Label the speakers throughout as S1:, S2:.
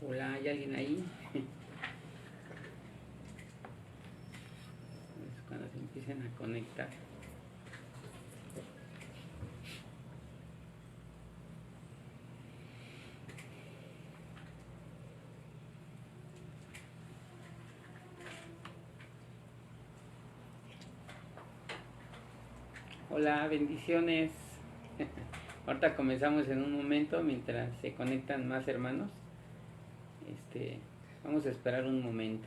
S1: Hola, ¿hay alguien ahí? Es cuando se empiecen a conectar. Hola, bendiciones. Ahorita comenzamos en un momento mientras se conectan más hermanos. Vamos a esperar un momento.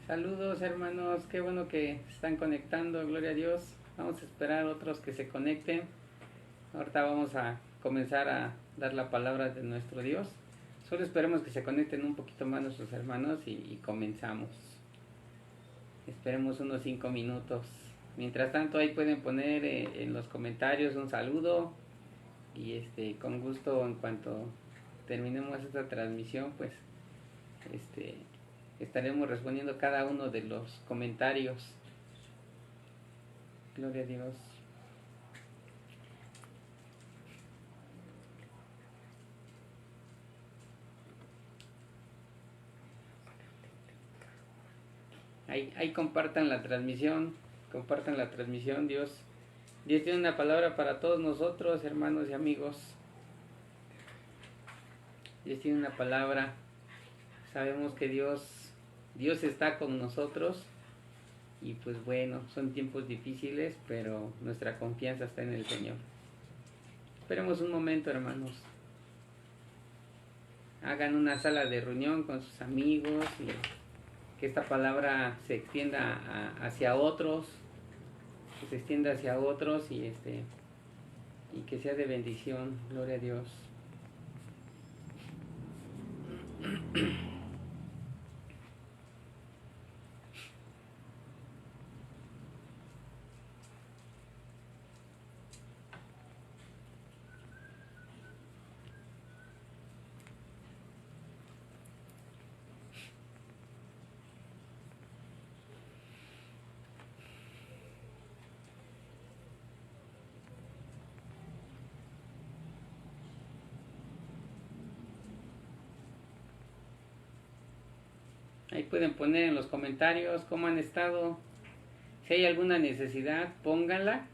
S1: Saludos hermanos, qué bueno que están conectando, gloria a Dios. Vamos a esperar otros que se conecten. Ahorita vamos a comenzar a dar la palabra de nuestro Dios. Solo esperemos que se conecten un poquito más nuestros hermanos y comenzamos. Esperemos unos 5 minutos. Mientras tanto ahí pueden poner en los comentarios un saludo y con gusto en cuanto terminemos esta transmisión pues estaremos respondiendo cada uno de los comentarios. Gloria a Dios. Ahí compartan la transmisión, Dios tiene una palabra para todos nosotros, hermanos y amigos. Dios tiene una palabra. Sabemos que Dios está con nosotros. Y pues bueno, son tiempos difíciles, pero nuestra confianza está en el Señor. Esperemos un momento, hermanos. Hagan una sala de reunión con sus amigos y que esta palabra se extienda hacia otros, y que sea de bendición. Gloria a Dios. Ahí pueden poner en los comentarios cómo han estado. Si hay alguna necesidad, pónganla.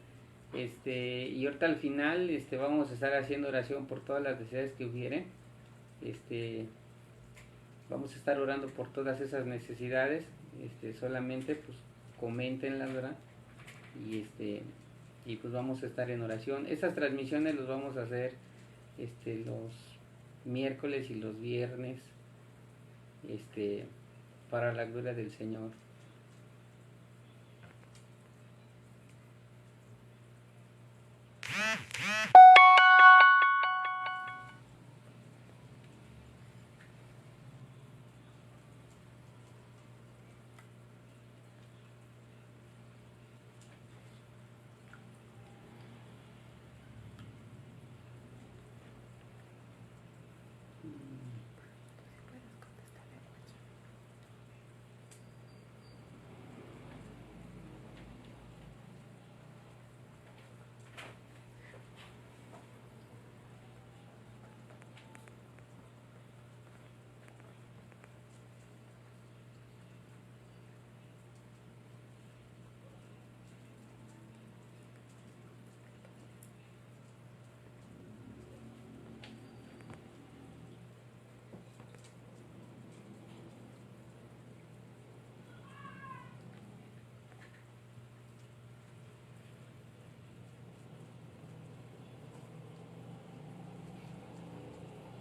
S1: Y ahorita al final vamos a estar haciendo oración por todas las necesidades que hubieren. Vamos a estar orando por todas esas necesidades. Solamente pues coméntenlas, ¿verdad? Y pues vamos a estar en oración. Esas transmisiones los vamos a hacer los miércoles y los viernes para la gloria del Señor.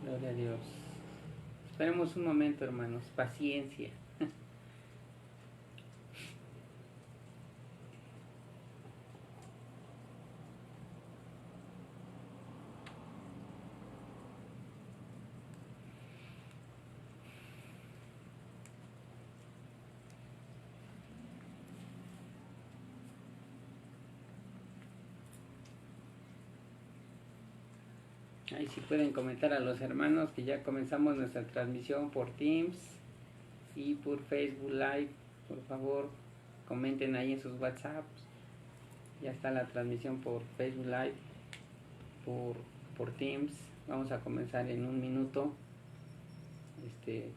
S1: Gloria a Dios. Esperemos un momento, hermanos. Paciencia. Ahí sí pueden comentar a los hermanos que ya comenzamos nuestra transmisión por Teams y por Facebook Live. Por favor, comenten ahí en sus WhatsApps. Ya está la transmisión por Facebook Live, por Teams. Vamos a comenzar en un minuto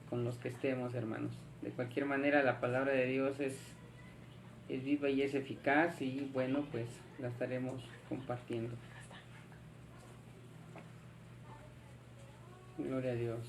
S1: con los que estemos, hermanos. De cualquier manera, la palabra de Dios es viva y es eficaz, y bueno, pues la estaremos compartiendo. Gloria a Dios.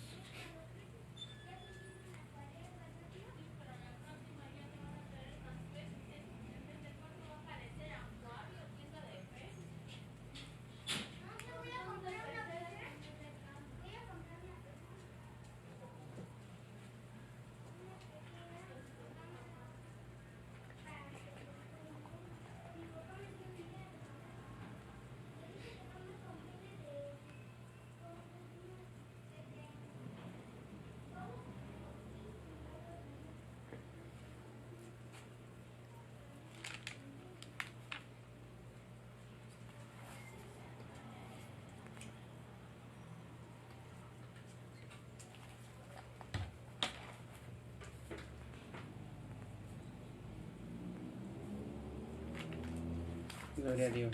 S1: Gloria a Dios.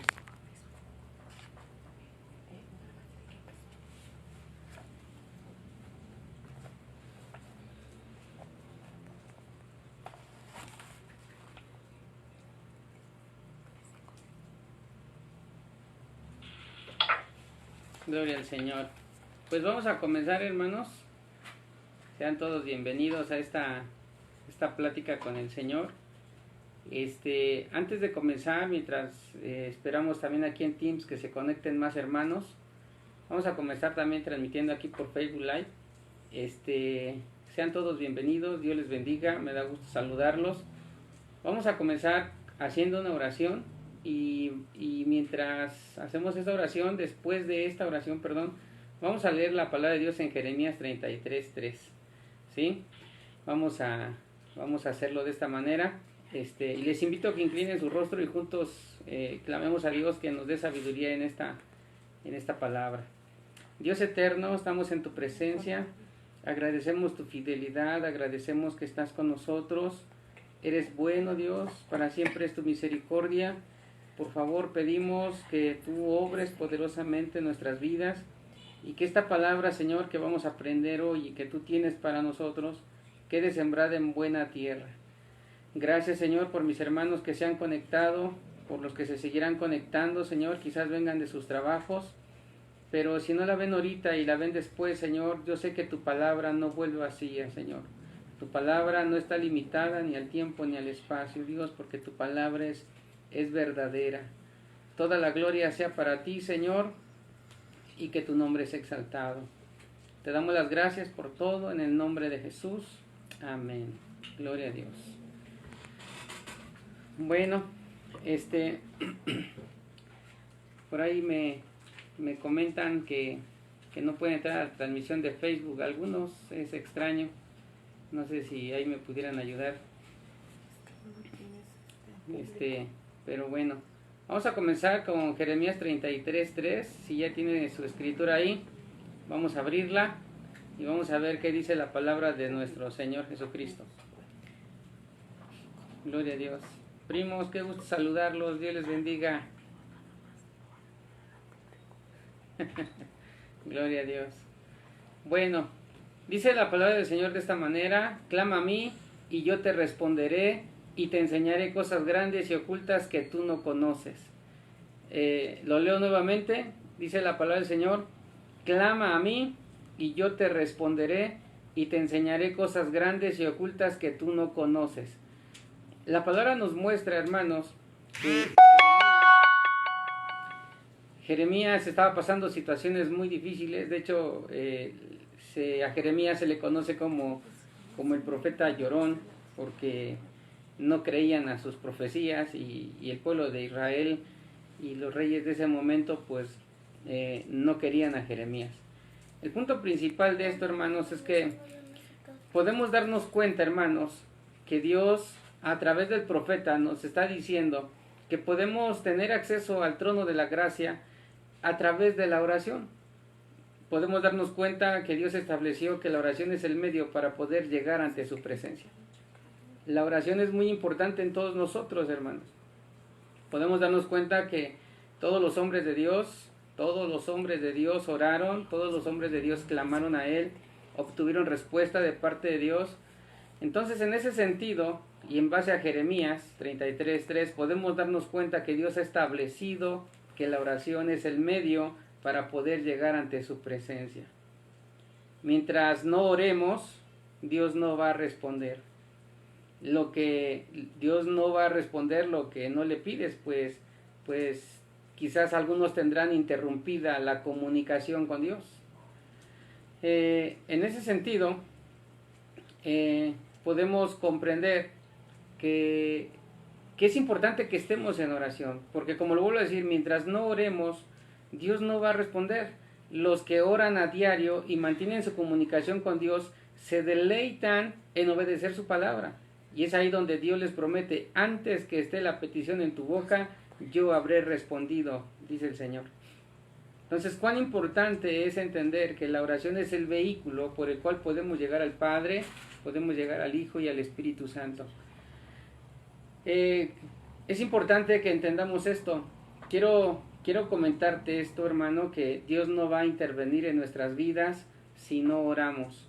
S1: Gloria al Señor. Pues vamos a comenzar, hermanos. Sean todos bienvenidos a esta plática con el Señor. Antes de comenzar, mientras esperamos también aquí en Teams que se conecten más hermanos, vamos a comenzar también transmitiendo aquí por Facebook Live. Sean todos bienvenidos, Dios les bendiga, me da gusto saludarlos. Vamos a comenzar haciendo una oración, y mientras hacemos esta oración, después de esta oración, vamos a leer la palabra de Dios en Jeremías 33:3. ¿Sí? Vamos a hacerlo de esta manera. Y les invito a que inclinen su rostro y juntos clamemos a Dios que nos dé sabiduría en esta palabra. Dios eterno, estamos en tu presencia, agradecemos tu fidelidad, agradecemos que estás con nosotros. Eres bueno, Dios, para siempre es tu misericordia. Por favor, pedimos que tú obres poderosamente en nuestras vidas, y que esta palabra, Señor, que vamos a aprender hoy y que tú tienes para nosotros, quede sembrada en buena tierra. Gracias, Señor, por mis hermanos que se han conectado, por los que se seguirán conectando, Señor, quizás vengan de sus trabajos, pero si no la ven ahorita y la ven después, Señor, yo sé que tu palabra no vuelve vacía, Señor. Tu palabra no está limitada ni al tiempo ni al espacio, Dios, porque tu palabra es verdadera. Toda la gloria sea para ti, Señor, y que tu nombre sea exaltado. Te damos las gracias por todo en el nombre de Jesús. Amén. Gloria a Dios. Bueno, por ahí me comentan que no pueden entrar a la transmisión de Facebook. Algunos, es extraño. No sé si ahí me pudieran ayudar. Pero bueno, vamos a comenzar con Jeremías 33:3. Si ya tiene su escritura ahí, vamos a abrirla y vamos a ver qué dice la palabra de nuestro Señor Jesucristo. Gloria a Dios. Primos, qué gusto saludarlos, Dios les bendiga. Gloria a Dios. Bueno, dice la palabra del Señor de esta manera: clama a mí y yo te responderé y te enseñaré cosas grandes y ocultas que tú no conoces. Lo leo nuevamente. Dice la palabra del Señor: clama a mí y yo te responderé y te enseñaré cosas grandes y ocultas que tú no conoces. La palabra nos muestra, hermanos, que Jeremías estaba pasando situaciones muy difíciles. De hecho, a Jeremías se le conoce como el profeta llorón, porque no creían a sus profecías, y el pueblo de Israel y los reyes de ese momento pues no querían a Jeremías. El punto principal de esto, hermanos, es que podemos darnos cuenta, hermanos, que Dios a través del profeta nos está diciendo que podemos tener acceso al trono de la gracia a través de la oración. podemos darnos cuenta que Dios estableció que la oración es el medio para poder llegar ante su presencia. La oración es muy importante en todos nosotros, hermanos. Podemos darnos cuenta que todos los hombres de Dios oraron, todos los hombres de Dios clamaron a Él, obtuvieron respuesta de parte de Dios. Entonces, en ese sentido, y en base a Jeremías 33:3, podemos darnos cuenta que Dios ha establecido que la oración es el medio para poder llegar ante su presencia. Mientras no oremos, Dios no va a responder. Dios no va a responder lo que no le pides, pues quizás algunos tendrán interrumpida la comunicación con Dios. En ese sentido, podemos comprender que es importante que estemos en oración, porque como lo vuelvo a decir, mientras no oremos, Dios no va a responder. Los que oran a diario y mantienen su comunicación con Dios se deleitan en obedecer su palabra. Y es ahí donde Dios les promete: antes que esté la petición en tu boca, yo habré respondido, dice el Señor. Entonces, cuán importante es entender que la oración es el vehículo por el cual podemos llegar al Padre, podemos llegar al Hijo y al Espíritu Santo. Es importante que entendamos esto. Quiero comentarte esto, hermano, que Dios no va a intervenir en nuestras vidas si no oramos.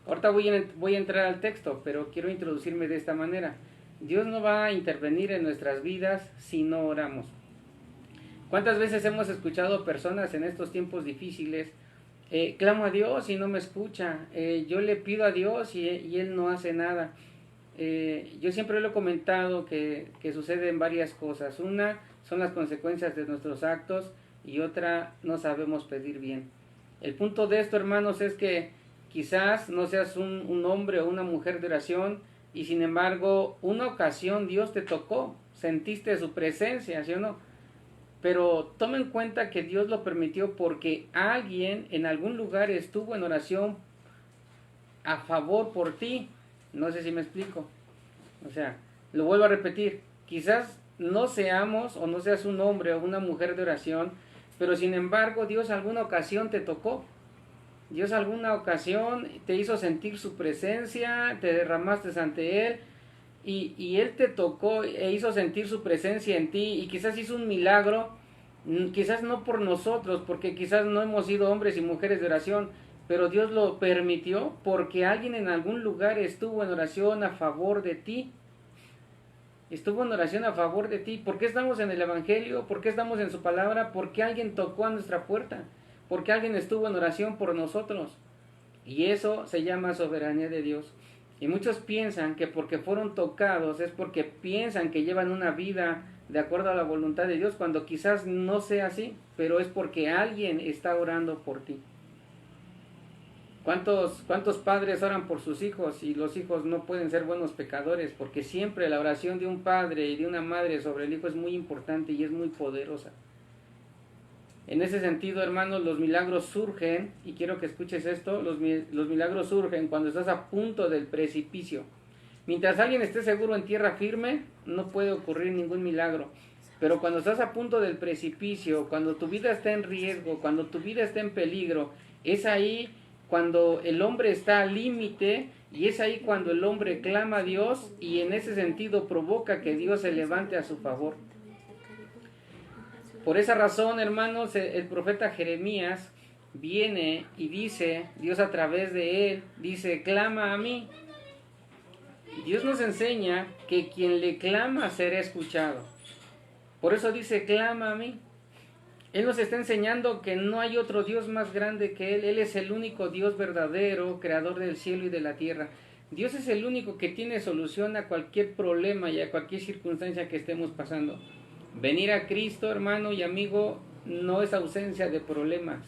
S1: Ahorita voy a entrar al texto, pero quiero introducirme de esta manera. Dios no va a intervenir en nuestras vidas si no oramos. ¿Cuántas veces hemos escuchado personas en estos tiempos difíciles? Clamo a Dios y no me escucha. Yo le pido a Dios y Él no hace nada. Yo siempre lo he comentado que suceden varias cosas. Una son las consecuencias de nuestros actos y otra, no sabemos pedir bien. El punto de esto, hermanos, es que quizás no seas un hombre o una mujer de oración y sin embargo una ocasión Dios te tocó, sentiste su presencia, ¿sí o no? Pero toma en cuenta que Dios lo permitió porque alguien en algún lugar estuvo en oración a favor por ti. No sé si me explico. O sea, lo vuelvo a repetir. Quizás no seamos o no seas un hombre o una mujer de oración, pero sin embargo Dios alguna ocasión te tocó. Dios alguna ocasión te hizo sentir su presencia, te derramaste ante Él y Él te tocó e hizo sentir su presencia en ti y quizás hizo un milagro, quizás no por nosotros, porque quizás no hemos sido hombres y mujeres de oración, pero Dios lo permitió porque alguien en algún lugar estuvo en oración a favor de ti. Estuvo en oración a favor de ti. ¿Por qué estamos en el Evangelio? ¿Por qué estamos en su palabra? Porque alguien tocó a nuestra puerta. Porque alguien estuvo en oración por nosotros. Y eso se llama soberanía de Dios. Y muchos piensan que porque fueron tocados es porque piensan que llevan una vida de acuerdo a la voluntad de Dios, cuando quizás no sea así, pero es porque alguien está orando por ti. ¿Cuántos padres oran por sus hijos y los hijos no pueden ser buenos pecadores? Porque siempre la oración de un padre y de una madre sobre el hijo es muy importante y es muy poderosa. En ese sentido, hermanos, los milagros surgen, y quiero que escuches esto, los milagros surgen cuando estás a punto del precipicio. Mientras alguien esté seguro en tierra firme, no puede ocurrir ningún milagro. Pero cuando estás a punto del precipicio, cuando tu vida está en riesgo, cuando tu vida está en peligro, es ahí cuando el hombre está al límite y es ahí cuando el hombre clama a Dios y en ese sentido provoca que Dios se levante a su favor. Por esa razón, hermanos, el profeta Jeremías viene y dice, Dios a través de él, dice, clama a mí. Dios nos enseña que quien le clama será escuchado. Por eso dice, clama a mí. Él nos está enseñando que no hay otro Dios más grande que Él. Él es el único Dios verdadero, creador del cielo y de la tierra. Dios es el único que tiene solución a cualquier problema y a cualquier circunstancia que estemos pasando. Venir a Cristo, hermano y amigo, no es ausencia de problemas.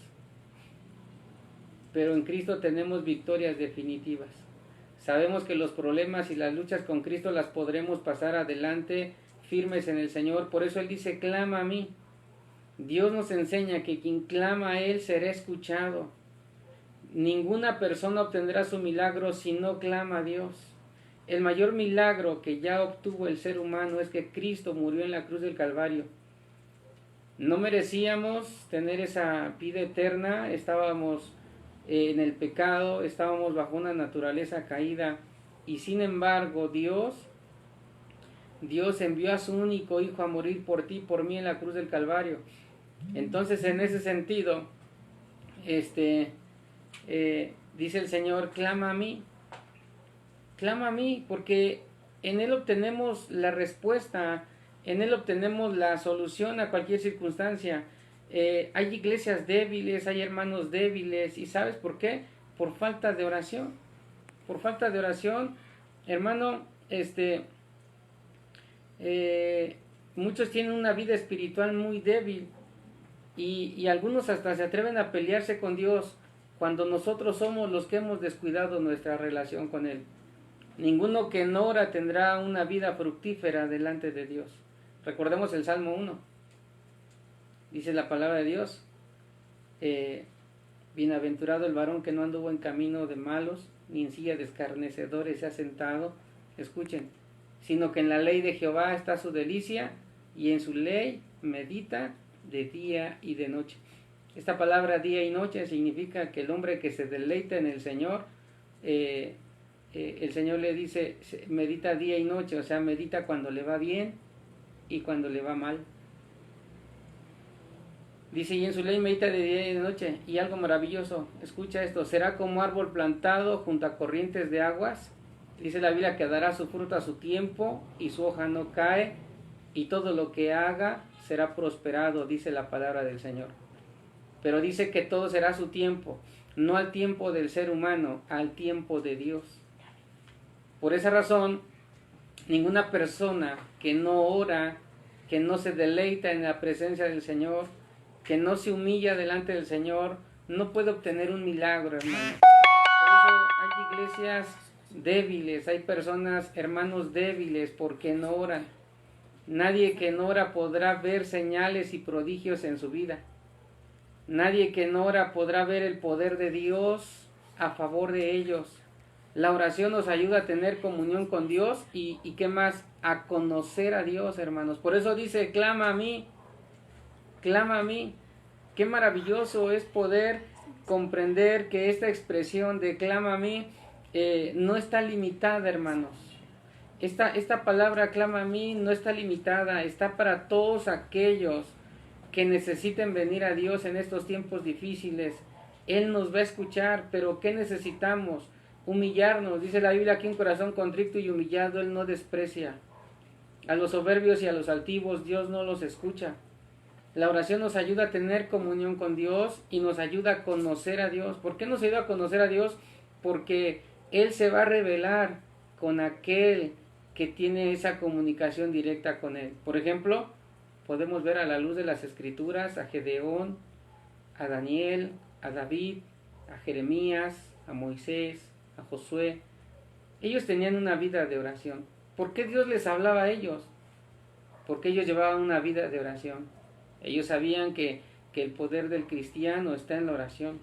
S1: Pero en Cristo tenemos victorias definitivas. Sabemos que los problemas y las luchas con Cristo las podremos pasar adelante firmes en el Señor. Por eso Él dice, clama a mí. Dios nos enseña que quien clama a Él será escuchado. Ninguna persona obtendrá su milagro si no clama a Dios. El mayor milagro que ya obtuvo el ser humano es que Cristo murió en la cruz del Calvario. No merecíamos tener esa vida eterna, estábamos en el pecado, estábamos bajo una naturaleza caída, y sin embargo Dios envió a su único Hijo a morir por ti y por mí en la cruz del Calvario. Entonces, en ese sentido, dice el Señor, clama a mí, porque en Él obtenemos la respuesta, en Él obtenemos la solución a cualquier circunstancia. Hay iglesias débiles, hay hermanos débiles, ¿y sabes por qué? Por falta de oración. Por falta de oración, hermano, muchos tienen una vida espiritual muy débil, y algunos hasta se atreven a pelearse con Dios cuando nosotros somos los que hemos descuidado nuestra relación con Él. Ninguno que no ora tendrá una vida fructífera delante de Dios. Recordemos el Salmo 1. Dice la palabra de Dios, bienaventurado el varón que no anduvo en camino de malos, ni en silla de escarnecedores se ha sentado. Escuchen, sino que en la ley de Jehová está su delicia, y en su ley medita de día y de noche. Esta palabra día y noche significa que el hombre que se deleita en el Señor, el Señor le dice, medita día y noche, o sea, medita cuando le va bien y cuando le va mal. Dice, y en su ley medita de día y de noche. Y algo maravilloso, escucha esto, será como árbol plantado junto a corrientes de aguas. Dice la Biblia que dará su fruto a su tiempo, y su hoja no cae, y todo lo que haga será prosperado, dice la palabra del Señor. Pero dice que todo será a su tiempo, no al tiempo del ser humano, al tiempo de Dios. Por esa razón, ninguna persona que no ora, que no se deleita en la presencia del Señor, que no se humilla delante del Señor, no puede obtener un milagro, hermano. Por eso hay iglesias débiles, hay personas, hermanos débiles, porque no oran. Nadie que no ora podrá ver señales y prodigios en su vida. Nadie que no ora podrá ver el poder de Dios a favor de ellos. La oración nos ayuda a tener comunión con Dios y ¿qué más? A conocer a Dios, hermanos. Por eso dice, clama a mí, clama a mí. Qué maravilloso es poder comprender que esta expresión de clama a mí no está limitada, hermanos. Esta palabra clama a mí no está limitada, está para todos aquellos que necesiten venir a Dios en estos tiempos difíciles. Él nos va a escuchar, pero ¿qué necesitamos? Humillarnos. Dice la Biblia que un corazón contrito y humillado Él no desprecia. A los soberbios y a los altivos Dios no los escucha. La oración nos ayuda a tener comunión con Dios y nos ayuda a conocer a Dios. ¿Por qué nos ayuda a conocer a Dios? Porque Él se va a revelar con aquel que tiene esa comunicación directa con Él. Por ejemplo, podemos ver a la luz de las Escrituras a Gedeón, a Daniel, a David, a Jeremías, a Moisés, a Josué. Ellos tenían una vida de oración. ¿Por qué Dios les hablaba a ellos? Porque ellos llevaban una vida de oración. Ellos sabían que el poder del cristiano está en la oración.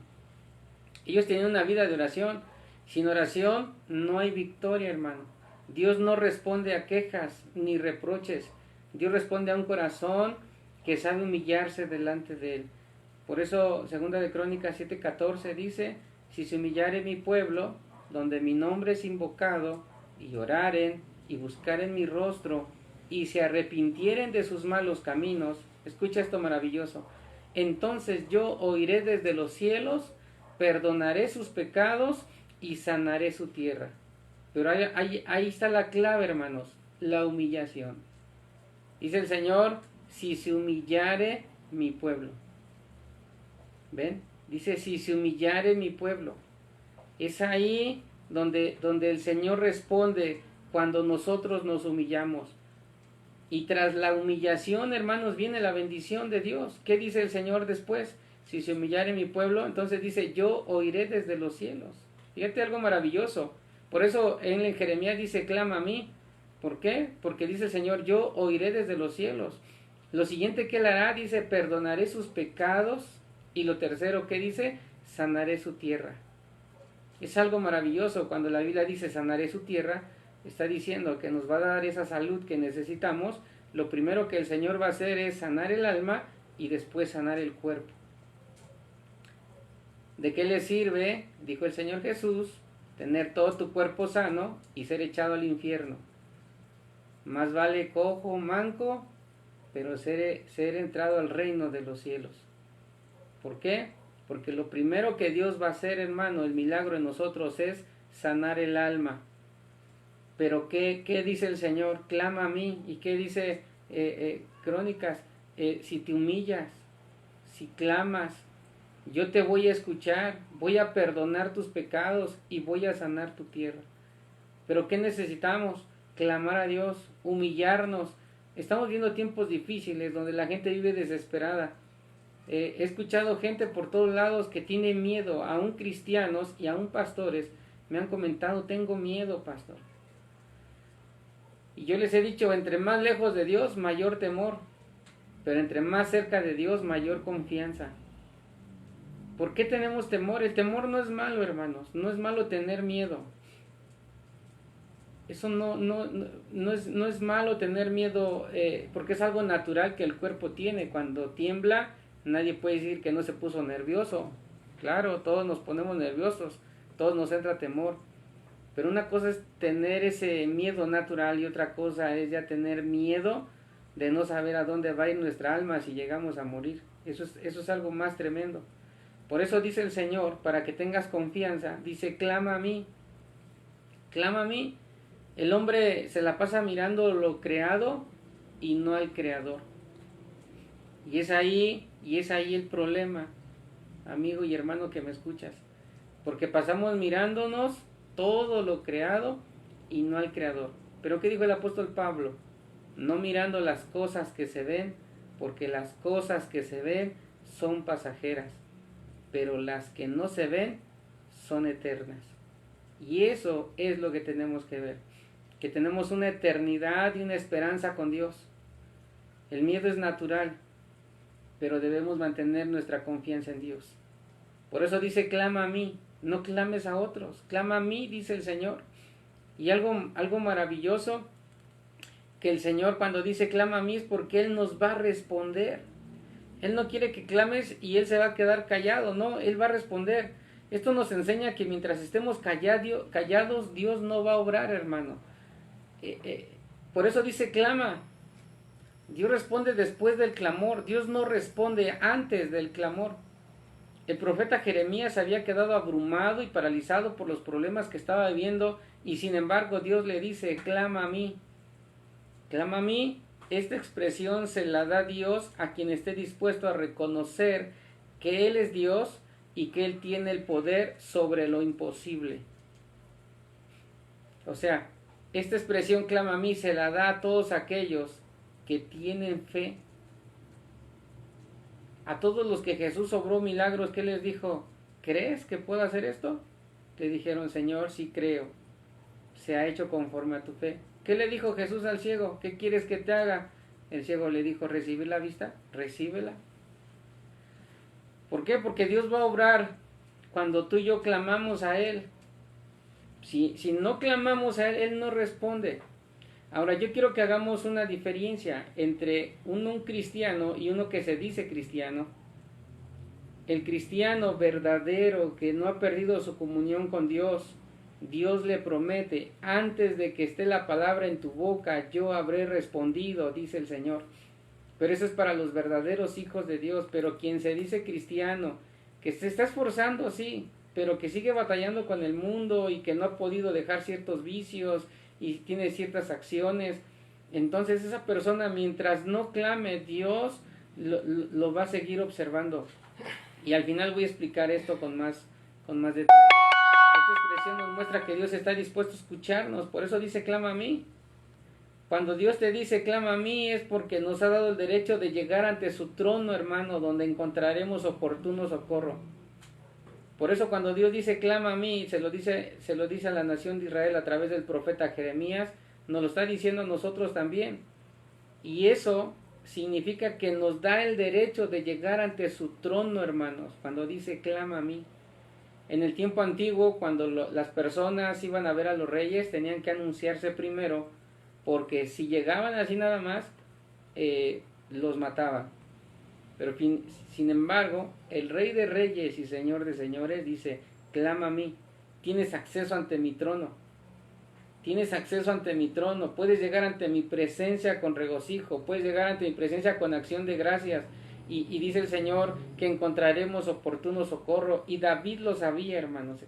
S1: Ellos tenían una vida de oración. Sin oración no hay victoria, hermano. Dios no responde a quejas ni reproches. Dios responde a un corazón que sabe humillarse delante de Él. Por eso, 2 de Crónicas 7:14 dice, si se humillare mi pueblo, donde mi nombre es invocado, y oraren, y buscaren mi rostro, y se arrepintieren de sus malos caminos, escucha esto maravilloso, entonces yo oiré desde los cielos, perdonaré sus pecados, y sanaré su tierra. Pero ahí está la clave, hermanos, la humillación. Dice el Señor, si se humillare mi pueblo. ¿Ven? Dice, si se humillare mi pueblo. Es ahí donde el Señor responde cuando nosotros nos humillamos. Y tras la humillación, hermanos, viene la bendición de Dios. ¿Qué dice el Señor después? Si se humillare mi pueblo, entonces dice, yo oiré desde los cielos. Fíjate algo maravilloso. Por eso en Jeremías dice, clama a mí. ¿Por qué? Porque dice el Señor, yo oiré desde los cielos. Lo siguiente que Él hará, dice, perdonaré sus pecados. Y lo tercero que dice, sanaré su tierra. Es algo maravilloso cuando la Biblia dice, sanaré su tierra. Está diciendo que nos va a dar esa salud que necesitamos. Lo primero que el Señor va a hacer es sanar el alma y después sanar el cuerpo. ¿De qué le sirve, dijo el Señor Jesús, tener todo tu cuerpo sano y ser echado al infierno? Más vale cojo, manco, pero ser entrado al reino de los cielos. ¿Por qué? Porque lo primero que Dios va a hacer, hermano, el milagro en nosotros es sanar el alma. Pero ¿qué dice el Señor? Clama a mí. ¿Y qué dice Crónicas? Si te humillas, si clamas, yo te voy a escuchar, voy a perdonar tus pecados y voy a sanar tu tierra. Pero ¿qué necesitamos? Clamar a Dios, humillarnos. Estamos viendo tiempos difíciles donde la gente vive desesperada. He escuchado gente por todos lados que tiene miedo, aún cristianos y aún pastores. Me han comentado, tengo miedo, pastor. Y yo les he dicho, entre más lejos de Dios, mayor temor. Pero entre más cerca de Dios, mayor confianza. ¿Por qué tenemos temor? El temor no es malo, hermanos. No es malo tener miedo. Eso no es malo tener miedo, porque es algo natural que el cuerpo tiene. Cuando tiembla, nadie puede decir que no se puso nervioso. Claro, todos nos ponemos nerviosos, todos nos entra temor. Pero una cosa es tener ese miedo natural y otra cosa es ya tener miedo de no saber a dónde va a ir nuestra alma si llegamos a morir. Eso es algo más tremendo. Por eso dice el Señor, para que tengas confianza, dice, clama a mí. Clama a mí. El hombre se la pasa mirando lo creado y no al creador. Y es ahí el problema, amigo y hermano que me escuchas. Porque pasamos mirándonos todo lo creado y no al creador. Pero ¿qué dijo el apóstol Pablo? No mirando las cosas que se ven, porque las cosas que se ven son pasajeras, pero las que no se ven son eternas. Y eso es lo que tenemos que ver, que tenemos una eternidad y una esperanza con Dios. El miedo es natural, pero debemos mantener nuestra confianza en Dios. Por eso dice, clama a mí, no clames a otros, clama a mí, dice el Señor. Y algo maravilloso, que el Señor cuando dice clama a mí es porque Él nos va a responder. Él no quiere que clames y Él se va a quedar callado, no, Él va a responder. Esto nos enseña que mientras estemos callados, Dios no va a obrar, hermano. Por eso dice clama. Dios responde después del clamor, Dios no responde antes del clamor. El profeta Jeremías había quedado abrumado y paralizado por los problemas que estaba viviendo y sin embargo Dios le dice, clama a mí. Clama a mí. Esta expresión se la da Dios a quien esté dispuesto a reconocer que Él es Dios y que Él tiene el poder sobre lo imposible. O sea, esta expresión clama a mí se la da a todos aquellos que tienen fe. A todos los que Jesús obró milagros, ¿qué les dijo? ¿Crees que puedo hacer esto? Le dijeron, Señor, sí creo. Se ha hecho conforme a tu fe. ¿Qué le dijo Jesús al ciego? ¿Qué quieres que te haga? El ciego le dijo, ¿recibir la vista? Recíbela. ¿Por qué? Porque Dios va a obrar cuando tú y yo clamamos a Él. Si no clamamos a Él, Él no responde. Ahora yo quiero que hagamos una diferencia entre un cristiano y uno que se dice cristiano. El cristiano verdadero que no ha perdido su comunión con Dios, Dios le promete, antes de que esté la palabra en tu boca, yo habré respondido, dice el Señor. Pero eso es para los verdaderos hijos de Dios. Pero quien se dice cristiano, que se está esforzando, sí, pero que sigue batallando con el mundo y que no ha podido dejar ciertos vicios y tiene ciertas acciones, entonces esa persona mientras no clame, Dios lo va a seguir observando. Y al final voy a explicar esto con más detalle. Esta expresión nos muestra que Dios está dispuesto a escucharnos, por eso dice clama a mí. Cuando Dios te dice clama a mí es porque nos ha dado el derecho de llegar ante su trono, hermano, donde encontraremos oportuno socorro. Por eso cuando Dios dice clama a mí, se lo dice a la nación de Israel a través del profeta Jeremías, nos lo está diciendo a nosotros también. Y eso significa que nos da el derecho de llegar ante su trono, hermanos, cuando dice clama a mí. En el tiempo antiguo, cuando las personas iban a ver a los reyes, tenían que anunciarse primero, porque si llegaban así nada más, los mataban. Pero sin embargo, el Rey de Reyes y Señor de Señores dice, clama a mí, tienes acceso ante mi trono. Tienes acceso ante mi trono, puedes llegar ante mi presencia con regocijo, puedes llegar ante mi presencia con acción de gracias. Y dice el Señor que encontraremos oportuno socorro. Y David lo sabía, hermanos.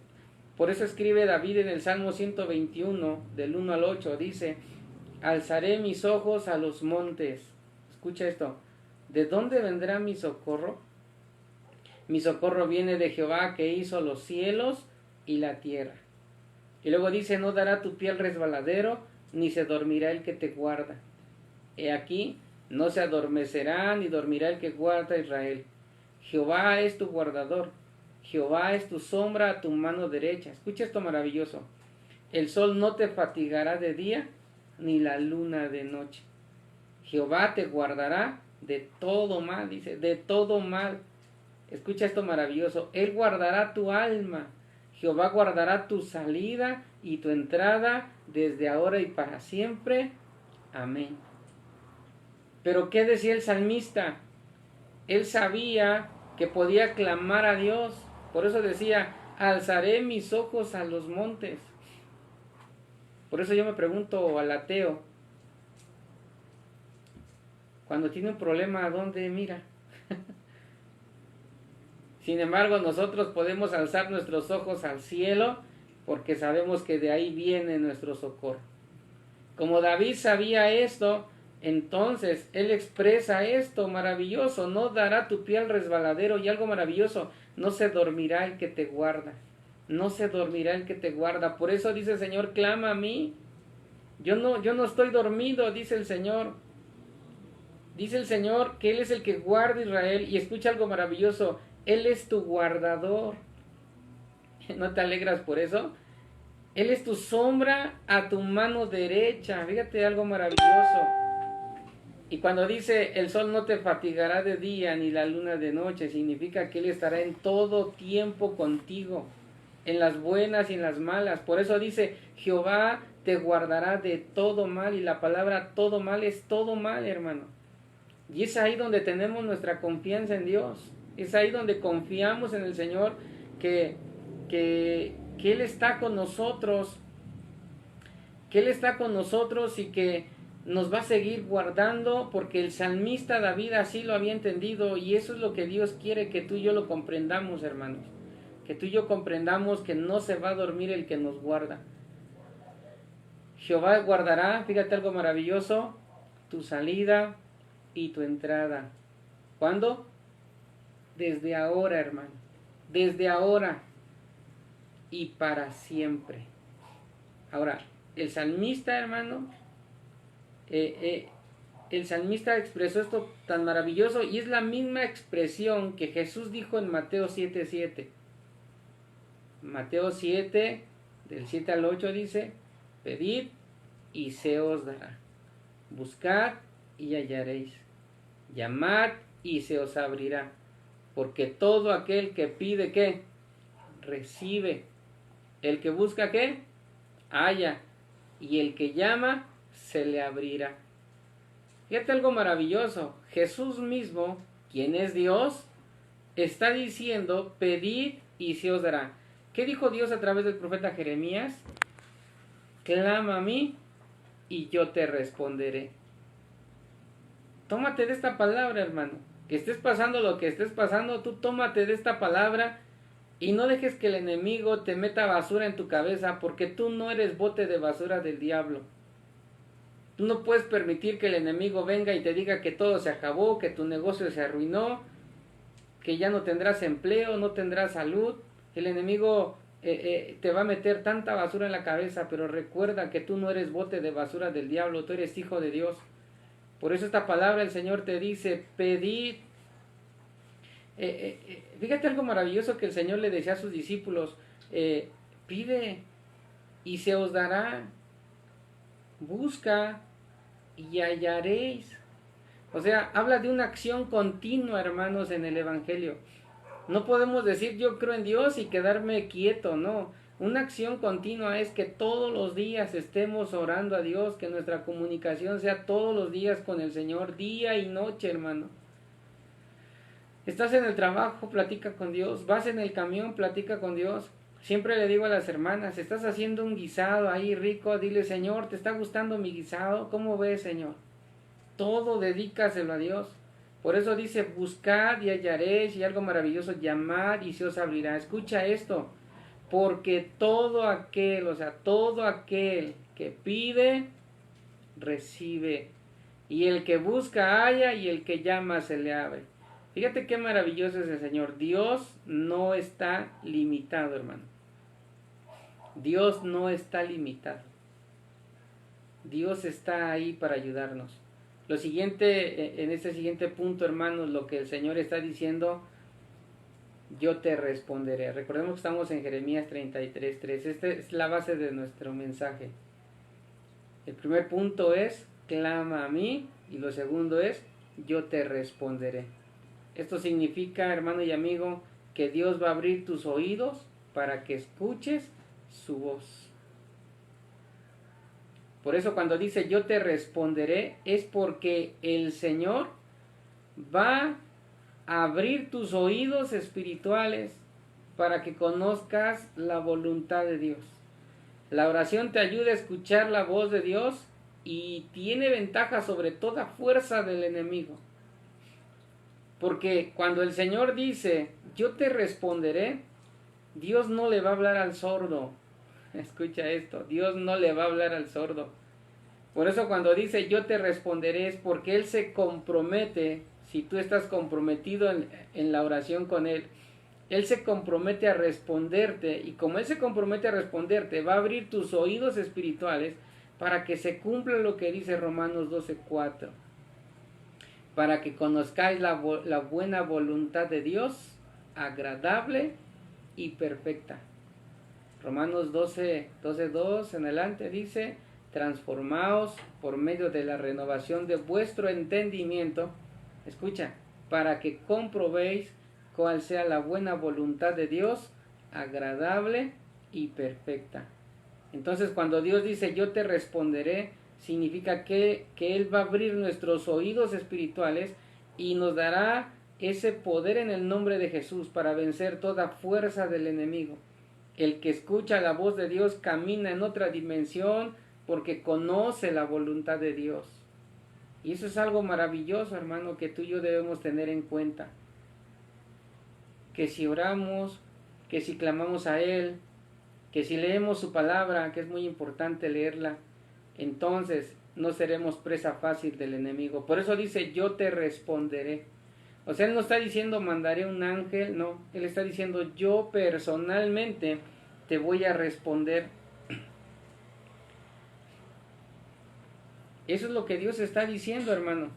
S1: Por eso escribe David en el Salmo 121, del 1 al 8, dice, alzaré mis ojos a los montes. Escucha esto. ¿De dónde vendrá mi socorro? Mi socorro viene de Jehová, que hizo los cielos y la tierra. Y luego dice, no dará tu pie al resbaladero, ni se dormirá el que te guarda. He aquí, no se adormecerá, ni dormirá el que guarda a Israel. Jehová es tu guardador. Jehová es tu sombra a tu mano derecha. Escucha esto maravilloso. El sol no te fatigará de día, ni la luna de noche. Jehová te guardará de todo mal, dice, de todo mal. Escucha esto maravilloso. Él guardará tu alma. Jehová guardará tu salida y tu entrada desde ahora y para siempre. Amén. Pero ¿qué decía el salmista? Él sabía que podía clamar a Dios. Por eso decía, alzaré mis ojos a los montes. Por eso yo me pregunto al ateo, cuando tiene un problema, ¿a dónde mira? Sin embargo, nosotros podemos alzar nuestros ojos al cielo porque sabemos que de ahí viene nuestro socorro. Como David sabía esto, entonces él expresa esto maravilloso, no dará tu pie al resbaladero, y algo maravilloso, no se dormirá el que te guarda, no se dormirá el que te guarda. Por eso dice el Señor, clama a mí. Yo no estoy dormido, dice el Señor. Dice el Señor que Él es el que guarda a Israel, y escucha algo maravilloso, Él es tu guardador. ¿No te alegras por eso? Él es tu sombra a tu mano derecha. Fíjate algo maravilloso. Y cuando dice el sol no te fatigará de día ni la luna de noche, significa que Él estará en todo tiempo contigo, en las buenas y en las malas. Por eso dice, Jehová te guardará de todo mal, y la palabra todo mal es todo mal, hermano. Y es ahí donde tenemos nuestra confianza en Dios. Es ahí donde confiamos en el Señor, que Él está con nosotros, que Él está con nosotros y que nos va a seguir guardando, porque el salmista David así lo había entendido, y eso es lo que Dios quiere que tú y yo lo comprendamos, hermanos. Que tú y yo comprendamos que no se va a dormir el que nos guarda. Jehová guardará, fíjate algo maravilloso, tu salida y tu entrada. ¿Cuándo? Desde ahora, hermano. Desde ahora y para siempre. Ahora, el salmista, hermano, el salmista expresó esto tan maravilloso, y es la misma expresión que Jesús dijo en Mateo 7:7. Mateo 7, del 7 al 8 dice, pedid y se os dará, buscad y hallaréis, llamad y se os abrirá, porque todo aquel que pide, ¿qué? Recibe. El que busca, ¿qué? Halla. Y el que llama, se le abrirá. Fíjate algo maravilloso. Jesús mismo, quien es Dios, está diciendo, pedid y se os dará. ¿Qué dijo Dios a través del profeta Jeremías? Clama a mí y yo te responderé. Tómate de esta palabra, hermano. Que estés pasando lo que estés pasando, tú tómate de esta palabra y no dejes que el enemigo te meta basura en tu cabeza, porque tú no eres bote de basura del diablo. Tú no puedes permitir que el enemigo venga y te diga que todo se acabó, que tu negocio se arruinó, que ya no tendrás empleo, no tendrás salud. El enemigo te va a meter tanta basura en la cabeza, pero recuerda que tú no eres bote de basura del diablo, tú eres hijo de Dios. Por eso esta palabra el Señor te dice, pedid. Fíjate algo maravilloso que el Señor le decía a sus discípulos, pide y se os dará, busca y hallaréis. O sea, habla de una acción continua, hermanos, en el Evangelio. No podemos decir yo creo en Dios y quedarme quieto, no. Una acción continua es que todos los días estemos orando a Dios, que nuestra comunicación sea todos los días con el Señor, día y noche, hermano. Estás en el trabajo, platica con Dios. Vas en el camión, platica con Dios. Siempre le digo a las hermanas, estás haciendo un guisado ahí rico, dile, Señor, ¿te está gustando mi guisado? ¿Cómo ves, Señor? Todo dedícaselo a Dios. Por eso dice, buscad y hallaréis, y algo maravilloso, llamad y se os abrirá. Escucha esto, porque todo aquel que pide, recibe. Y el que busca, halla, y el que llama, se le abre. Fíjate qué maravilloso es el Señor. Dios no está limitado, hermano. Dios no está limitado. Dios está ahí para ayudarnos. Lo siguiente, en este siguiente punto, hermanos, lo que el Señor está diciendo, yo te responderé. Recordemos que estamos en Jeremías 33:3. Esta es la base de nuestro mensaje. El primer punto es, clama a mí, y lo segundo es, yo te responderé. Esto significa, hermano y amigo, que Dios va a abrir tus oídos para que escuches su voz. Por eso cuando dice yo te responderé, es porque el Señor va a abrir tus oídos espirituales para que conozcas la voluntad de Dios. La oración te ayuda a escuchar la voz de Dios y tiene ventaja sobre toda fuerza del enemigo. Porque cuando el Señor dice, yo te responderé, Dios no le va a hablar al sordo. Escucha esto, Dios no le va a hablar al sordo. Por eso cuando dice, yo te responderé, es porque Él se compromete, si tú estás comprometido en la oración con Él, Él se compromete a responderte, y como Él se compromete a responderte, va a abrir tus oídos espirituales para que se cumpla lo que dice Romanos 12:4. Para que conozcáis la buena voluntad de Dios, agradable y perfecta. Romanos 12:2 en adelante dice, transformaos por medio de la renovación de vuestro entendimiento, escucha, para que comprobéis cuál sea la buena voluntad de Dios, agradable y perfecta. Entonces cuando Dios dice, yo te responderé, significa que Él va a abrir nuestros oídos espirituales y nos dará ese poder en el nombre de Jesús para vencer toda fuerza del enemigo. El que escucha la voz de Dios camina en otra dimensión porque conoce la voluntad de Dios. Y eso es algo maravilloso, hermano, que tú y yo debemos tener en cuenta. Que si oramos, que si clamamos a Él, que si leemos su palabra, que es muy importante leerla, entonces no seremos presa fácil del enemigo. Por eso dice, yo te responderé. O sea, Él no está diciendo, mandaré un ángel, no. Él está diciendo, yo personalmente te voy a responder. Eso es lo que Dios está diciendo, hermano.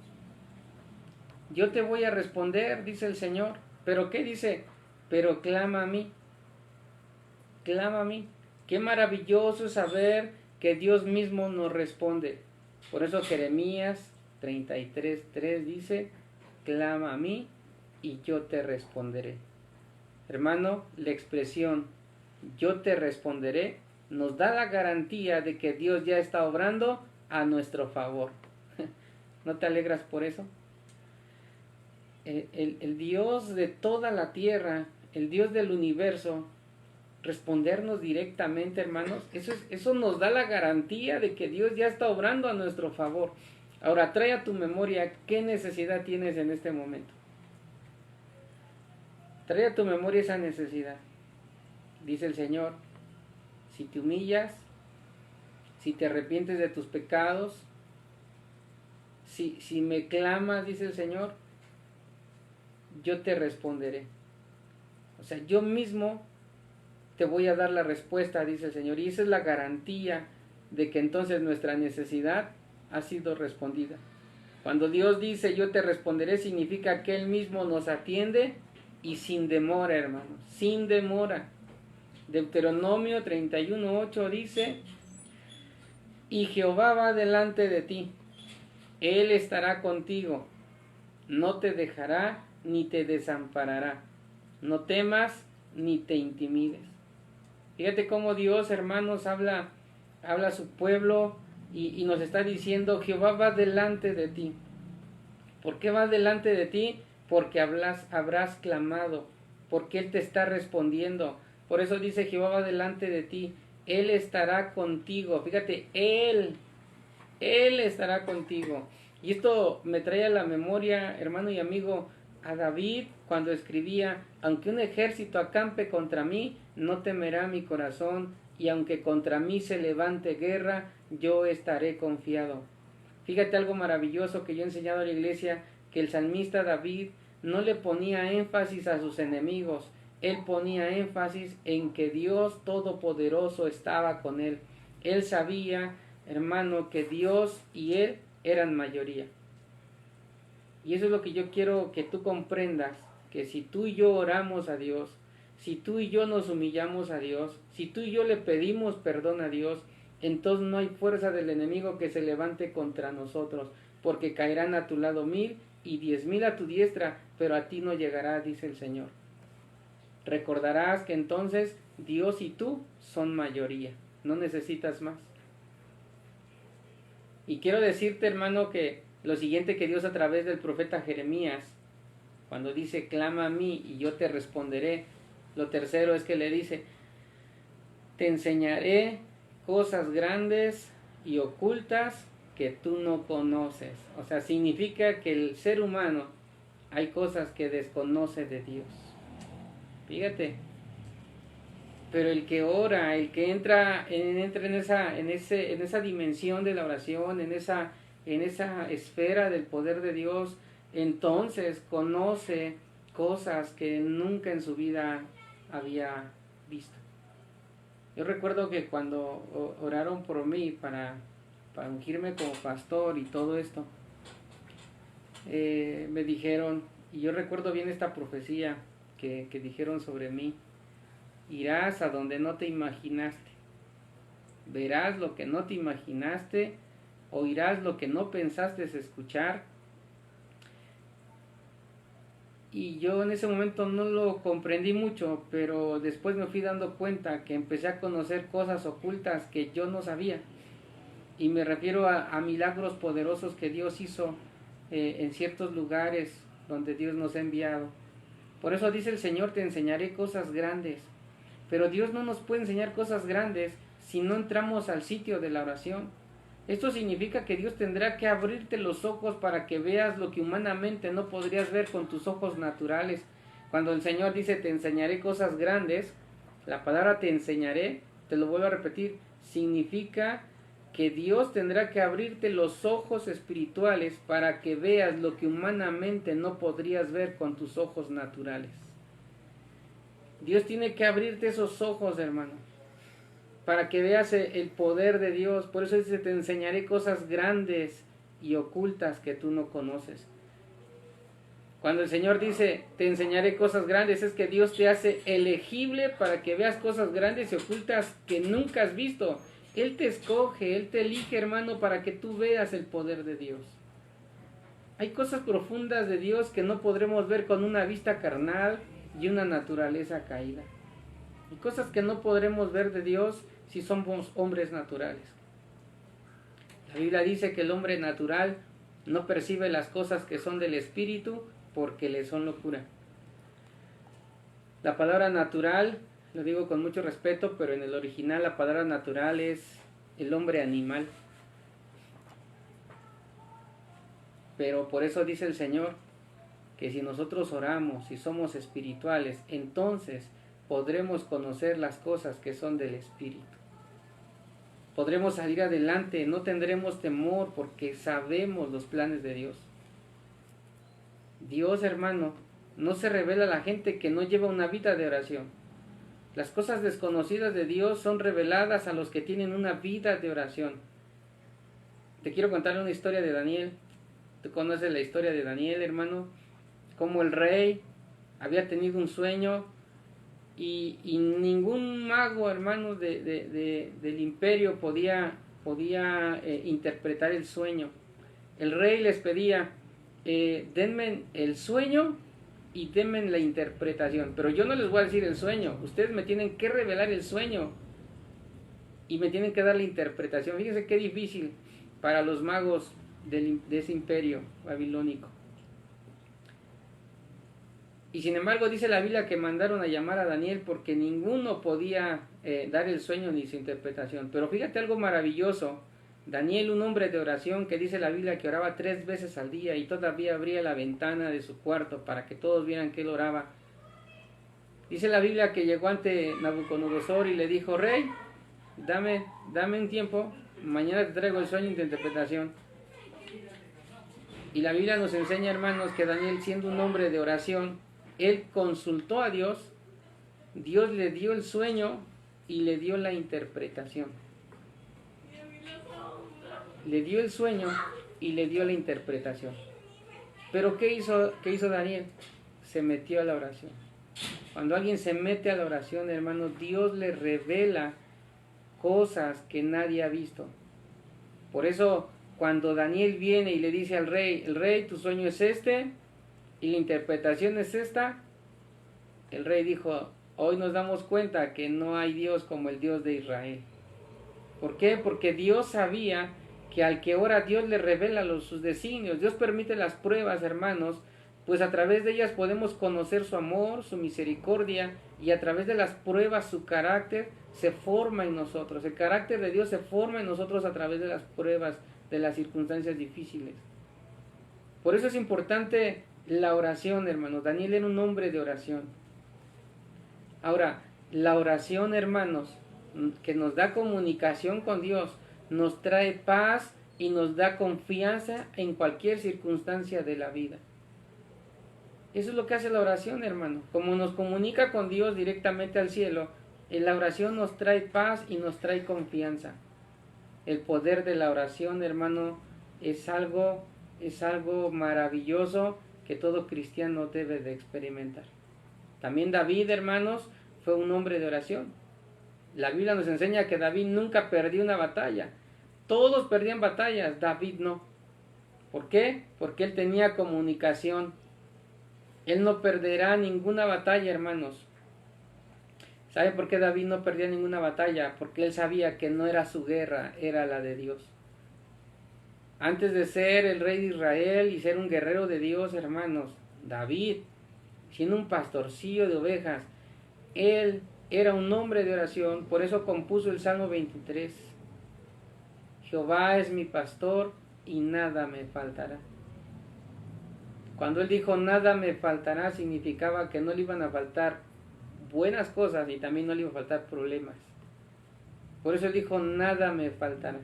S1: Yo te voy a responder, dice el Señor. ¿Pero qué dice? Pero clama a mí. Clama a mí. Qué maravilloso es saber que Dios mismo nos responde. Por eso Jeremías 33:3 dice, clama a mí y yo te responderé. Hermano, la expresión yo te responderé nos da la garantía de que Dios ya está obrando a nuestro favor. ¿No te alegras por eso? El Dios de toda la tierra, el Dios del universo, respondernos directamente, hermanos, eso nos da la garantía de que Dios ya está obrando a nuestro favor. Ahora, trae a tu memoria qué necesidad tienes en este momento. Trae a tu memoria esa necesidad. Dice el Señor, si te humillas, si te arrepientes de tus pecados, si me clamas, dice el Señor, yo te responderé. O sea, yo mismo te voy a dar la respuesta, dice el Señor. Y esa es la garantía de que entonces nuestra necesidad ha sido respondida. Cuando Dios dice yo te responderé, significa que Él mismo nos atiende y sin demora, hermanos, sin demora. Deuteronomio 31:8 dice, y Jehová va delante de ti, Él estará contigo, no te dejará ni te desamparará, no temas ni te intimides. Fíjate cómo Dios, hermanos, habla a su pueblo y nos está diciendo, Jehová va delante de ti. ¿Por qué va delante de ti? porque habrás clamado, porque Él te está respondiendo. Por eso dice: Jehová va delante de ti, Él estará contigo. Fíjate, Él estará contigo. Y esto me trae a la memoria, hermano y amigo, a David cuando escribía: aunque un ejército acampe contra mí, no temerá mi corazón, y aunque contra mí se levante guerra, yo estaré confiado. Fíjate algo maravilloso que yo he enseñado a la iglesia, que el salmista David no le ponía énfasis a sus enemigos, él ponía énfasis en que Dios Todopoderoso estaba con él. Él sabía, hermano, que Dios y él eran mayoría. Y eso es lo que yo quiero que tú comprendas, que si tú y yo oramos a Dios, si tú y yo nos humillamos a Dios, si tú y yo le pedimos perdón a Dios, entonces no hay fuerza del enemigo que se levante contra nosotros, porque caerán a tu lado 1000 y 10,000 a tu diestra, pero a ti no llegará, dice el Señor. Recordarás que entonces Dios y tú son mayoría, no necesitas más. Y quiero decirte, hermano, que lo siguiente que Dios a través del profeta Jeremías, cuando dice: clama a mí y yo te responderé, lo tercero es que le dice: te enseñaré cosas grandes y ocultas que tú no conoces. O sea, significa que el ser humano hay cosas que desconoce de Dios. Fíjate. Pero el que ora, el que entra en esa dimensión de la oración, en esa esfera del poder de Dios, entonces conoce cosas que nunca en su vida había visto. Yo recuerdo que cuando oraron por mí para ungirme como pastor y todo esto, me dijeron, y yo recuerdo bien esta profecía que dijeron sobre mí: irás a donde no te imaginaste, verás lo que no te imaginaste, oirás lo que no pensaste escuchar. Y yo en ese momento no lo comprendí mucho, pero después me fui dando cuenta que empecé a conocer cosas ocultas que yo no sabía. Y me refiero a milagros poderosos que Dios hizo en ciertos lugares donde Dios nos ha enviado. Por eso dice el Señor: te enseñaré cosas grandes. Pero Dios no nos puede enseñar cosas grandes si no entramos al sitio de la oración. Esto significa que Dios tendrá que abrirte los ojos para que veas lo que humanamente no podrías ver con tus ojos naturales. Cuando el Señor dice: te enseñaré cosas grandes, la palabra te enseñaré, te lo vuelvo a repetir, significa que Dios tendrá que abrirte los ojos espirituales para que veas lo que humanamente no podrías ver con tus ojos naturales. Dios tiene que abrirte esos ojos, hermano, para que veas el poder de Dios. Por eso dice: te enseñaré cosas grandes y ocultas que tú no conoces. Cuando el Señor dice: te enseñaré cosas grandes, es que Dios te hace elegible para que veas cosas grandes y ocultas que nunca has visto. Él te escoge, Él te elige, hermano, para que tú veas el poder de Dios. Hay cosas profundas de Dios que no podremos ver con una vista carnal y una naturaleza caída. Hay cosas que no podremos ver de Dios si somos hombres naturales. La Biblia dice que el hombre natural no percibe las cosas que son del Espíritu porque le son locura. La palabra natural, lo digo con mucho respeto, pero en el original la palabra natural es el hombre animal. Pero por eso dice el Señor que si nosotros oramos y somos espirituales, entonces podremos conocer las cosas que son del Espíritu. Podremos salir adelante, no tendremos temor porque sabemos los planes de Dios. Dios, hermano, no se revela a la gente que no lleva una vida de oración. Las cosas desconocidas de Dios son reveladas a los que tienen una vida de oración. Te quiero contar una historia de Daniel. Tú conoces la historia de Daniel, hermano, como el rey había tenido un sueño y ningún mago, hermano, del imperio podía interpretar el sueño. El rey les pedía: denme el sueño y denme la interpretación, pero yo no les voy a decir el sueño, ustedes me tienen que revelar el sueño y me tienen que dar la interpretación. Fíjense qué difícil para los magos de ese imperio babilónico. Y sin embargo dice la Biblia que mandaron a llamar a Daniel porque ninguno podía dar el sueño ni su interpretación. Pero fíjate algo maravilloso. Daniel, un hombre de oración, que dice la Biblia que oraba 3 veces al día y todavía abría la ventana de su cuarto para que todos vieran que él oraba. Dice la Biblia que llegó ante Nabucodonosor y le dijo: Rey, dame un tiempo, mañana te traigo el sueño y la interpretación. Y la Biblia nos enseña, hermanos, que Daniel, siendo un hombre de oración, él consultó a Dios, Dios le dio el sueño y le dio la interpretación. Le dio el sueño y le dio la interpretación. Pero ¿qué hizo Daniel? Se metió a la oración. Cuando alguien se mete a la oración, hermanos, Dios le revela cosas que nadie ha visto. Por eso, cuando Daniel viene y le dice al rey: el rey, tu sueño es este y la interpretación es esta, el rey dijo: hoy nos damos cuenta que no hay Dios como el Dios de Israel. ¿Por qué? Porque Dios sabía que al que ora, Dios le revela sus designios. Dios permite las pruebas, hermanos, pues a través de ellas podemos conocer su amor, su misericordia, y a través de las pruebas su carácter se forma en nosotros. El carácter de Dios se forma en nosotros a través de las pruebas, de las circunstancias difíciles. Por eso es importante la oración, hermanos. Daniel era un hombre de oración. Ahora, la oración, hermanos, que nos da comunicación con Dios, nos trae paz y nos da confianza en cualquier circunstancia de la vida. Eso es lo que hace la oración, hermano. Como nos comunica con Dios directamente al cielo, en la oración nos trae paz y nos trae confianza. El poder de la oración, hermano, es algo maravilloso que todo cristiano debe de experimentar. También David, hermanos, fue un hombre de oración. La Biblia nos enseña que David nunca perdió una batalla. Todos perdían batallas, David no. ¿Por qué? Porque él tenía comunicación. Él no perderá ninguna batalla, hermanos. ¿Sabe por qué David no perdía ninguna batalla? Porque él sabía que no era su guerra, era la de Dios. Antes de ser el rey de Israel y ser un guerrero de Dios, hermanos, David, siendo un pastorcillo de ovejas, él era un hombre de oración. Por eso compuso el Salmo 23. Jehová es mi pastor y nada me faltará. Cuando él dijo nada me faltará, significaba que no le iban a faltar buenas cosas y también no le iban a faltar problemas. Por eso él dijo nada me faltará.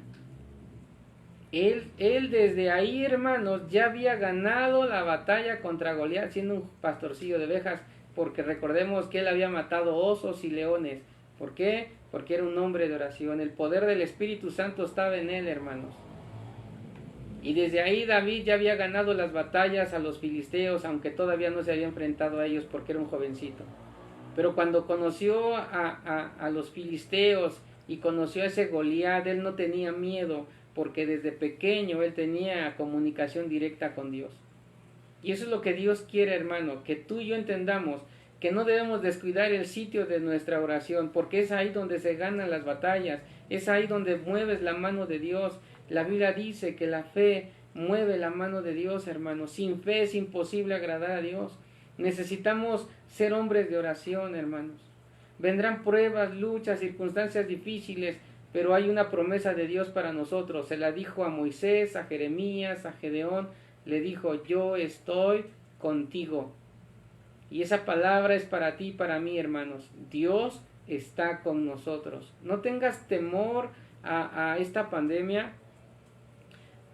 S1: Él desde ahí, hermanos, ya había ganado la batalla contra Goliat siendo un pastorcillo de ovejas, porque recordemos que él había matado osos y leones. ¿Por qué? Porque era un hombre de oración. El poder del Espíritu Santo estaba en él, hermanos. Y desde ahí David ya había ganado las batallas a los filisteos, aunque todavía no se había enfrentado a ellos porque era un jovencito. Pero cuando conoció a los filisteos y conoció a ese Goliat, él no tenía miedo, porque desde pequeño él tenía comunicación directa con Dios. Y eso es lo que Dios quiere, hermano, que tú y yo entendamos que no debemos descuidar el sitio de nuestra oración, porque es ahí donde se ganan las batallas, es ahí donde mueves la mano de Dios. La Biblia dice que la fe mueve la mano de Dios, hermano. Sin fe es imposible agradar a Dios. Necesitamos ser hombres de oración, hermanos. Vendrán pruebas, luchas, circunstancias difíciles, pero hay una promesa de Dios para nosotros. Se la dijo a Moisés, a Jeremías, a Gedeón. Le dijo: yo estoy contigo. Y esa palabra es para ti y para mí, hermanos. Dios está con nosotros. No tengas temor a esta pandemia.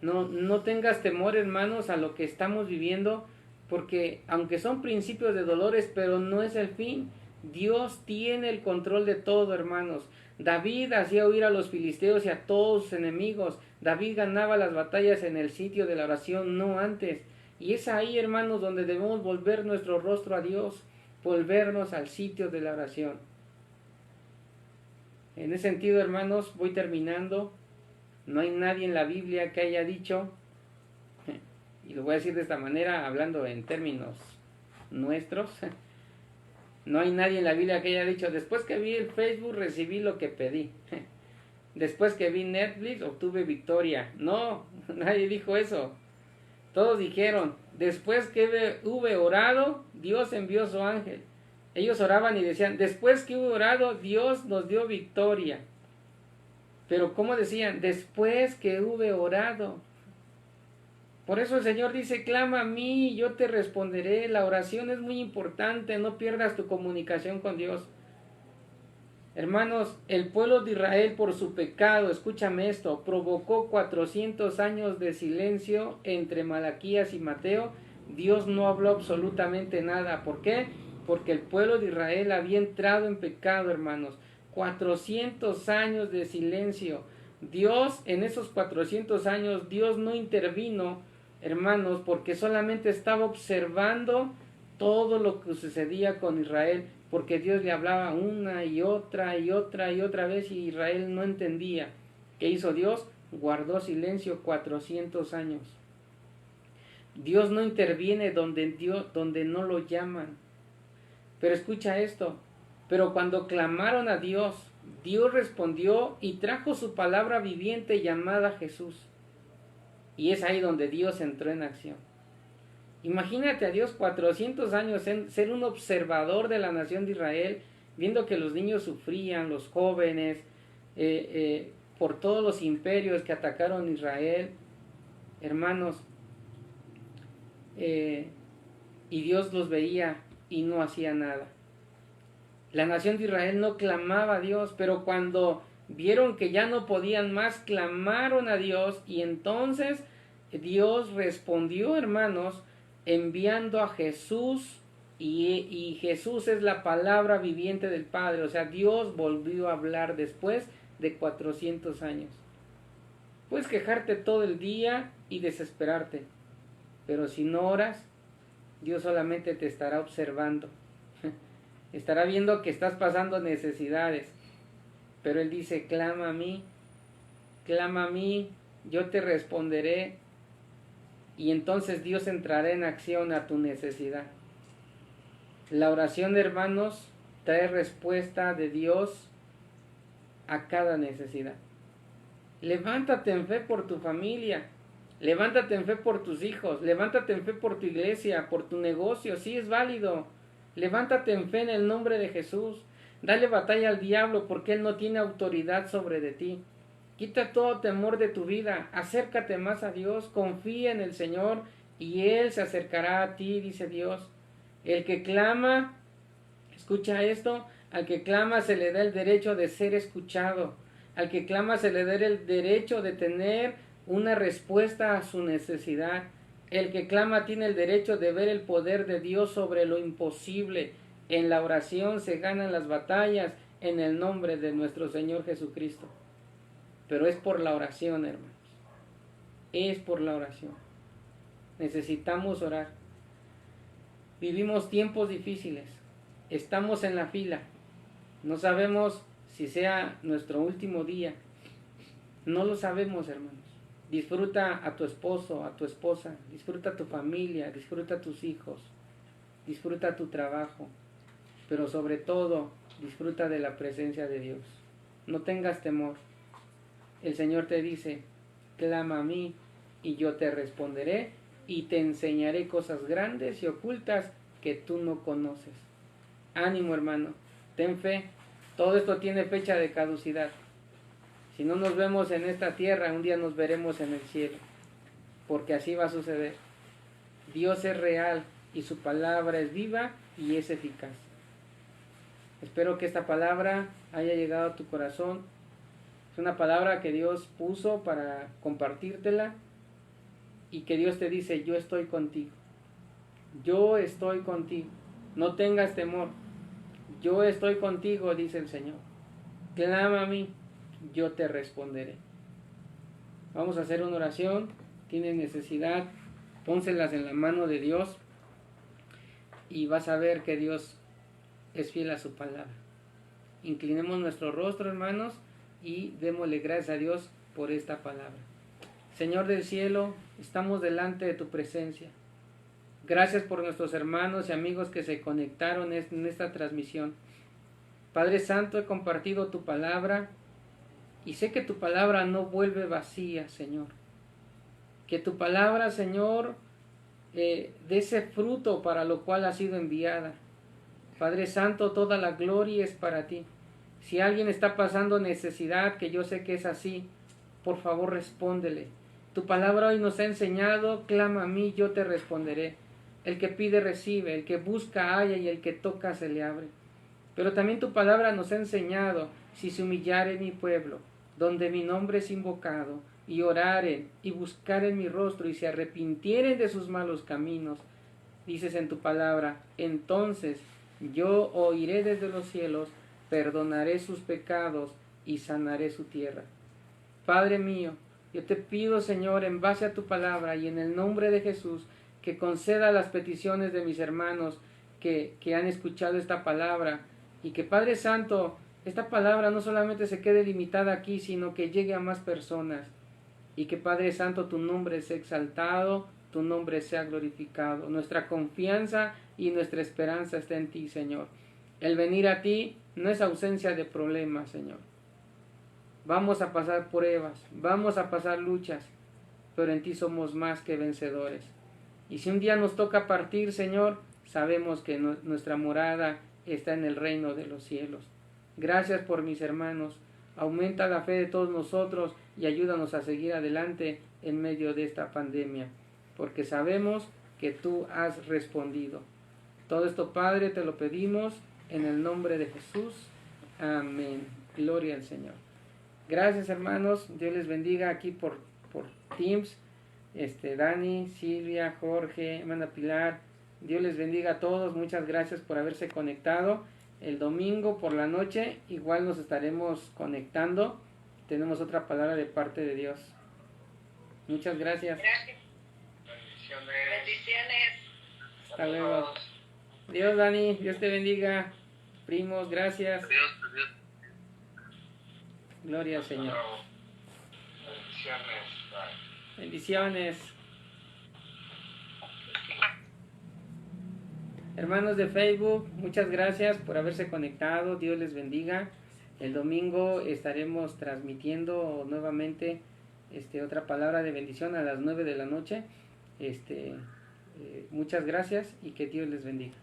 S1: No tengas temor, hermanos, a lo que estamos viviendo, porque aunque son principios de dolores, pero no es el fin. Dios tiene el control de todo, hermanos. David hacía huir a los filisteos y a todos sus enemigos. David ganaba las batallas en el sitio de la oración, no antes. Y es ahí, hermanos, donde debemos volver nuestro rostro a Dios, volvernos al sitio de la oración. En ese sentido, hermanos, voy terminando. No hay nadie en la Biblia que haya dicho, y lo voy a decir de esta manera, hablando en términos nuestros, no hay nadie en la Biblia que haya dicho: después que vi el Facebook recibí lo que pedí, después que vi Netflix obtuve victoria. No, nadie dijo eso. Todos dijeron: Después que hube orado, Dios envió su ángel. Ellos oraban y decían, después que hube orado, Dios nos dio victoria. Pero ¿cómo decían? Después que hube orado. Por eso el Señor dice, clama a mí, yo te responderé. La oración es muy importante, no pierdas tu comunicación con Dios. Hermanos, el pueblo de Israel por su pecado, escúchame esto, provocó 400 años de silencio entre Malaquías y Mateo. Dios no habló absolutamente nada. ¿Por qué? Porque el pueblo de Israel había entrado en pecado, hermanos. 400 años de silencio. Dios, en esos 400 años, Dios no intervino, hermanos, porque solamente estaba observando todo lo que sucedía con Israel, porque Dios le hablaba una y otra y otra y otra vez y Israel no entendía. ¿Qué hizo Dios? Guardó silencio 400 años. Dios no interviene donde no lo llaman. Pero escucha esto, pero cuando clamaron a Dios, Dios respondió y trajo su palabra viviente llamada Jesús. Y es ahí donde Dios entró en acción. Imagínate a Dios 400 años ser un observador de la nación de Israel, viendo que los niños sufrían, los jóvenes, por todos los imperios que atacaron Israel, hermanos, y Dios los veía y no hacía nada. La nación de Israel no clamaba a Dios, pero cuando vieron que ya no podían más, clamaron a Dios y entonces Dios respondió, hermanos, enviando a Jesús y Jesús es la palabra viviente del Padre. O sea, Dios volvió a hablar después de 400 años. Puedes quejarte todo el día y desesperarte, pero si no oras, Dios solamente te estará observando. Estará viendo que estás pasando necesidades, pero Él dice, clama a mí, yo te responderé, y entonces Dios entrará en acción a tu necesidad. La oración, hermanos, trae respuesta de Dios a cada necesidad. Levántate en fe por tu familia, levántate en fe por tus hijos, levántate en fe por tu iglesia, por tu negocio, sí es válido. Levántate en fe en el nombre de Jesús. Dale batalla al diablo porque él no tiene autoridad sobre de ti. Quita todo temor de tu vida. Acércate más a Dios. Confía en el Señor y Él se acercará a ti, dice Dios. El que clama, escucha esto, al que clama se le da el derecho de ser escuchado. Al que clama se le da el derecho de tener una respuesta a su necesidad. El que clama tiene el derecho de ver el poder de Dios sobre lo imposible. En la oración se ganan las batallas en el nombre de nuestro Señor Jesucristo. Pero es por la oración, hermanos. Es por la oración. Necesitamos orar. Vivimos tiempos difíciles. Estamos en la fila. No sabemos si sea nuestro último día. No lo sabemos, hermanos. Disfruta a tu esposo, a tu esposa, disfruta a tu familia, disfruta a tus hijos, disfruta tu trabajo, pero sobre todo disfruta de la presencia de Dios. No tengas temor. El Señor te dice, clama a mí y yo te responderé y te enseñaré cosas grandes y ocultas que tú no conoces. Ánimo, hermano, ten fe. Todo esto tiene fecha de caducidad. Si no nos vemos en esta tierra, un día nos veremos en el cielo, porque así va a suceder. Dios es real y su palabra es viva y es eficaz. Espero que esta palabra haya llegado a tu corazón. Es una palabra que Dios puso para compartírtela y que Dios te dice, yo estoy contigo. Yo estoy contigo. No tengas temor. Yo estoy contigo, dice el Señor. Clama a mí. Yo te responderé. Vamos a hacer una oración. Tienes necesidad, pónselas en la mano de Dios y vas a ver que Dios es fiel a su palabra. Inclinemos nuestro rostro, hermanos, y démosle gracias a Dios por esta palabra. Señor del cielo, estamos delante de tu presencia. Gracias por nuestros hermanos y amigos que se conectaron en esta transmisión. Padre Santo, he compartido tu palabra y sé que tu palabra no vuelve vacía, Señor. Que tu palabra, Señor, de ese fruto para lo cual ha sido enviada. Padre Santo, toda la gloria es para ti. Si alguien está pasando necesidad, que yo sé que es así, por favor respóndele. Tu palabra hoy nos ha enseñado, clama a mí, yo te responderé. El que pide recibe, el que busca halla y el que toca se le abre. Pero también tu palabra nos ha enseñado, si se humillare mi pueblo, donde mi nombre es invocado, y oraren y buscaren mi rostro y se arrepintieren de sus malos caminos, dices en tu palabra, entonces yo oiré desde los cielos, perdonaré sus pecados y sanaré su tierra. Padre mío, yo te pido, Señor, en base a tu palabra y en el nombre de Jesús, que conceda las peticiones de mis hermanos que han escuchado esta palabra, y que, Padre Santo, esta palabra no solamente se quede limitada aquí, sino que llegue a más personas, y que, Padre Santo, tu nombre sea exaltado, tu nombre sea glorificado. Nuestra confianza y nuestra esperanza está en ti, Señor. El venir a ti no es ausencia de problemas, Señor. Vamos a pasar pruebas, vamos a pasar luchas, pero en ti somos más que vencedores. Y si un día nos toca partir, Señor, sabemos que nuestra morada está en el reino de los cielos. Gracias por mis hermanos. Aumenta la fe de todos nosotros y ayúdanos a seguir adelante en medio de esta pandemia, porque sabemos que tú has respondido. Todo esto, Padre, te lo pedimos en el nombre de Jesús. Amén. Gloria al Señor. Gracias, hermanos. Dios les bendiga aquí por Teams. Dani, Silvia, Jorge, hermana Pilar. Dios les bendiga a todos. Muchas gracias por haberse conectado. El domingo por la noche igual nos estaremos conectando. Tenemos otra palabra de parte de Dios. Muchas gracias.
S2: Gracias. Bendiciones.
S1: Hasta luego. Dios, Dani. Dios te bendiga. Primos, gracias.
S3: Dios.
S1: Gloria al Señor.
S3: Bendiciones. Bye.
S1: Bendiciones. Hermanos de Facebook, muchas gracias por haberse conectado. Dios les bendiga. El domingo estaremos transmitiendo nuevamente otra palabra de bendición a las 9 de la noche. Muchas gracias y que Dios les bendiga.